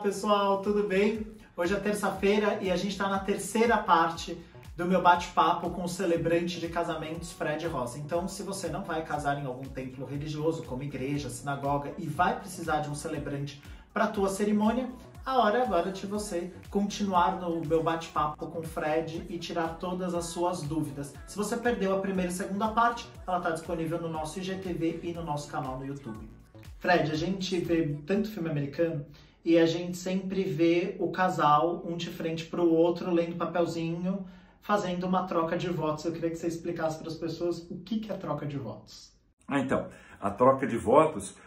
pessoal, tudo bem? Hoje é terça-feira e a gente está na terceira parte do meu bate-papo com o celebrante de casamentos Fred Rosa. Então, se você não vai casar em algum templo religioso, como igreja, sinagoga, e vai precisar de um celebrante para a tua cerimônia, a hora é agora de você continuar no meu bate-papo com o Fred e tirar todas as suas dúvidas. Se você perdeu a primeira e segunda parte, ela está disponível no nosso IGTV e no nosso canal no YouTube. Fred, a gente vê tanto filme americano e a gente sempre vê o casal, um de frente para o outro, lendo papelzinho, fazendo uma troca de votos. Eu queria que você explicasse para as pessoas o que é troca de votos. Então, a troca de votos,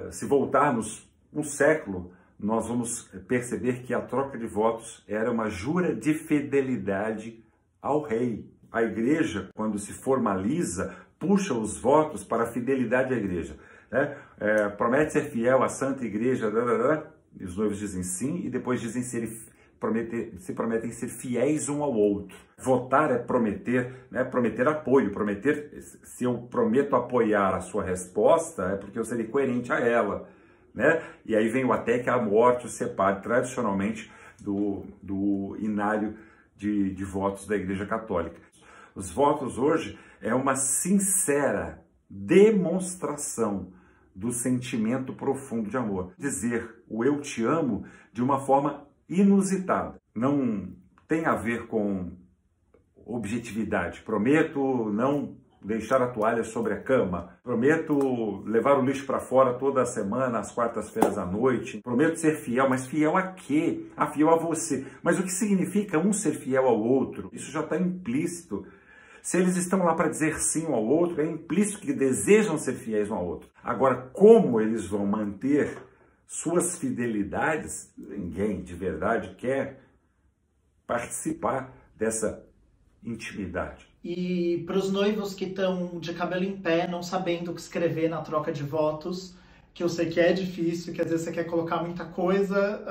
se voltarmos um século, nós vamos perceber que a troca de votos era uma jura de fidelidade ao rei. A igreja, quando se formaliza, puxa os votos para a fidelidade à igreja. Né? Promete ser fiel à Santa Igreja, e os noivos dizem sim, e depois dizem se prometem ser fiéis um ao outro. Votar é prometer, né? Prometer apoio, se eu prometo apoiar a sua resposta, é porque eu serei coerente a ela. Né? E aí vem o até que a morte o separe tradicionalmente do inário de votos da Igreja Católica. Os votos hoje é uma sincera demonstração do sentimento profundo de amor. Dizer o eu te amo de uma forma inusitada. Não tem a ver com objetividade. Prometo não deixar a toalha sobre a cama. Prometo levar o lixo para fora toda semana, às quartas-feiras à noite. Prometo ser fiel, mas fiel a quê? Fiel a você. Mas o que significa um ser fiel ao outro? Isso já está implícito. Se eles estão lá para dizer sim um ao outro, é implícito que desejam ser fiéis um ao outro. Agora, como eles vão manter suas fidelidades, ninguém de verdade quer participar dessa intimidade. E para os noivos que estão de cabelo em pé, não sabendo o que escrever na troca de votos, que eu sei que é difícil, que às vezes você quer colocar muita coisa,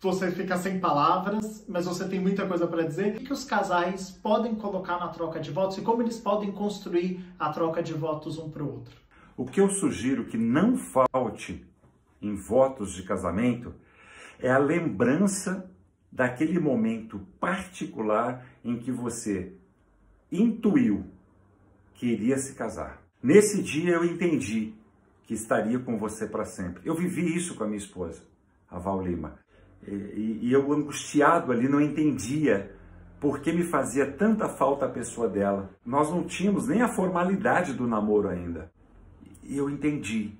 você fica sem palavras, mas você tem muita coisa para dizer. O que os casais podem colocar na troca de votos e como eles podem construir a troca de votos um para o outro? O que eu sugiro que não falte em votos de casamento é a lembrança daquele momento particular em que você intuiu que iria se casar. Nesse dia eu entendi que estaria com você para sempre. Eu vivi isso com a minha esposa, a Val Lima. E eu, angustiado ali, não entendia por que me fazia tanta falta a pessoa dela. Nós não tínhamos nem a formalidade do namoro ainda. E eu entendi.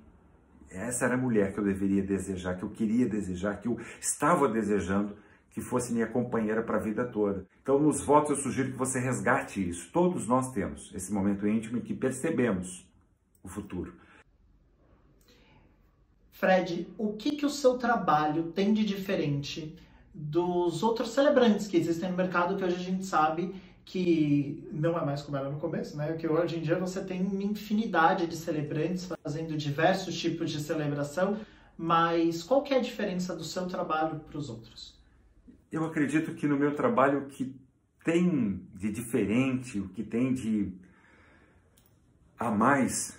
Essa era a mulher que eu deveria desejar, que eu queria desejar, que eu estava desejando que fosse minha companheira para a vida toda. Então, nos votos, eu sugiro que você resgate isso. Todos nós temos esse momento íntimo em que percebemos o futuro. Fred, o que o seu trabalho tem de diferente dos outros celebrantes que existem no mercado, que hoje a gente sabe que não é mais como era no começo, né? Que hoje em dia você tem uma infinidade de celebrantes fazendo diversos tipos de celebração, mas qual que é a diferença do seu trabalho para os outros? Eu acredito que no meu trabalho o que tem de diferente, o que tem de a mais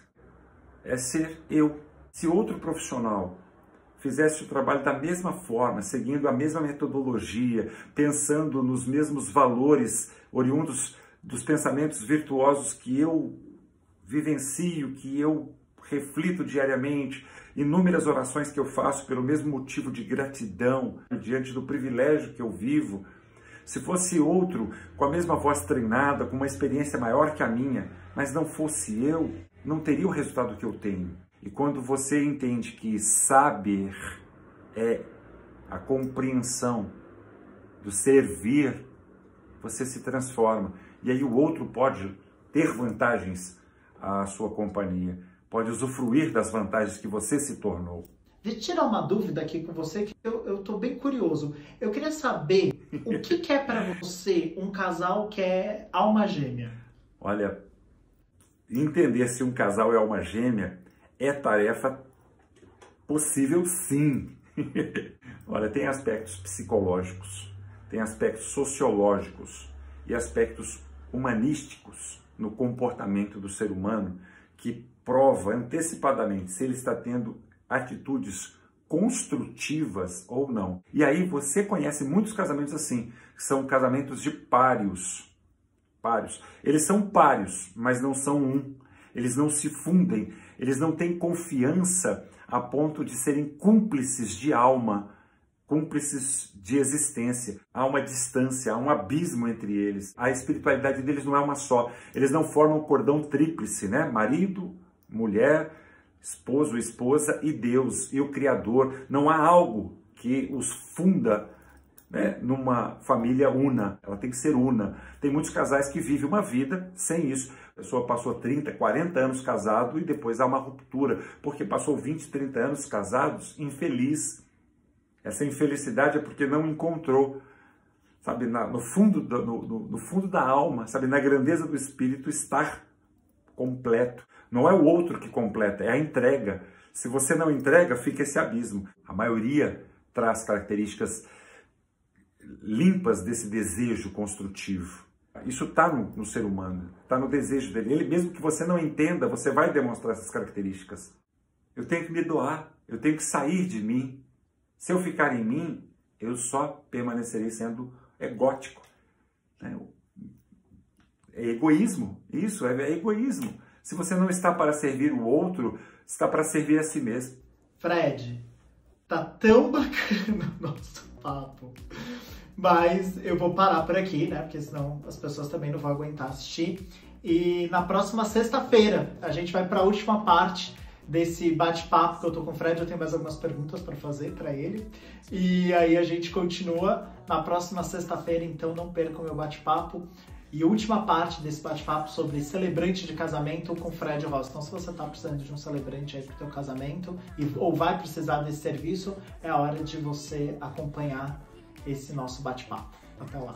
é ser eu. Se outro profissional fizesse o trabalho da mesma forma, seguindo a mesma metodologia, pensando nos mesmos valores oriundos dos pensamentos virtuosos que eu vivencio, que eu reflito diariamente, inúmeras orações que eu faço pelo mesmo motivo de gratidão diante do privilégio que eu vivo. Se fosse outro com a mesma voz treinada, com uma experiência maior que a minha, mas não fosse eu, não teria o resultado que eu tenho. E quando você entende que saber é a compreensão do servir, você se transforma. E aí o outro pode ter vantagens à sua companhia, pode usufruir das vantagens que você se tornou. Deixa eu tirar uma dúvida aqui com você, que eu estou bem curioso. Eu queria saber o que é para você um casal que é alma gêmea? Olha, entender se um casal é alma gêmea é tarefa possível, sim. Olha, tem aspectos psicológicos, tem aspectos sociológicos e aspectos humanísticos no comportamento do ser humano que prova antecipadamente se ele está tendo atitudes construtivas ou não. E aí você conhece muitos casamentos assim, que são casamentos de pários. Eles são pários, mas não são um. Eles não se fundem, eles não têm confiança a ponto de serem cúmplices de alma, cúmplices de existência. Há uma distância, há um abismo entre eles. A espiritualidade deles não é uma só. Eles não formam um cordão tríplice, né? Marido, mulher, esposo, esposa e Deus, e o Criador. Não há algo que os funda, né, numa família una. Ela tem que ser una. Tem muitos casais que vivem uma vida sem isso. A pessoa passou 30, 40 anos casado e depois há uma ruptura, porque passou 20, 30 anos casados infeliz. Essa infelicidade é porque não encontrou, sabe, no fundo da alma, sabe, na grandeza do espírito, estar completo. Não é o outro que completa, é a entrega. Se você não entrega, fica esse abismo. A maioria traz características limpas desse desejo construtivo. Isso está no ser humano, está no desejo dele. Ele, mesmo que você não entenda, você vai demonstrar essas características. Eu tenho que me doar, eu tenho que sair de mim. Se eu ficar em mim, eu só permanecerei sendo egótico. É egoísmo, isso é egoísmo. Se você não está para servir o outro, está para servir a si mesmo. Fred, tá tão bacana o nosso papo, mas eu vou parar por aqui, né? Porque senão as pessoas também não vão aguentar assistir. E na próxima sexta-feira a gente vai para a última parte desse bate-papo que eu tô com o Fred. Eu tenho mais algumas perguntas para fazer para ele. E aí a gente continua na próxima sexta-feira, então não percam o meu bate-papo. E última parte desse bate-papo sobre celebrante de casamento com Fred Rossi. Então, se você tá precisando de um celebrante aí pro teu casamento ou vai precisar desse serviço, é a hora de você acompanhar esse nosso bate-papo. Até lá!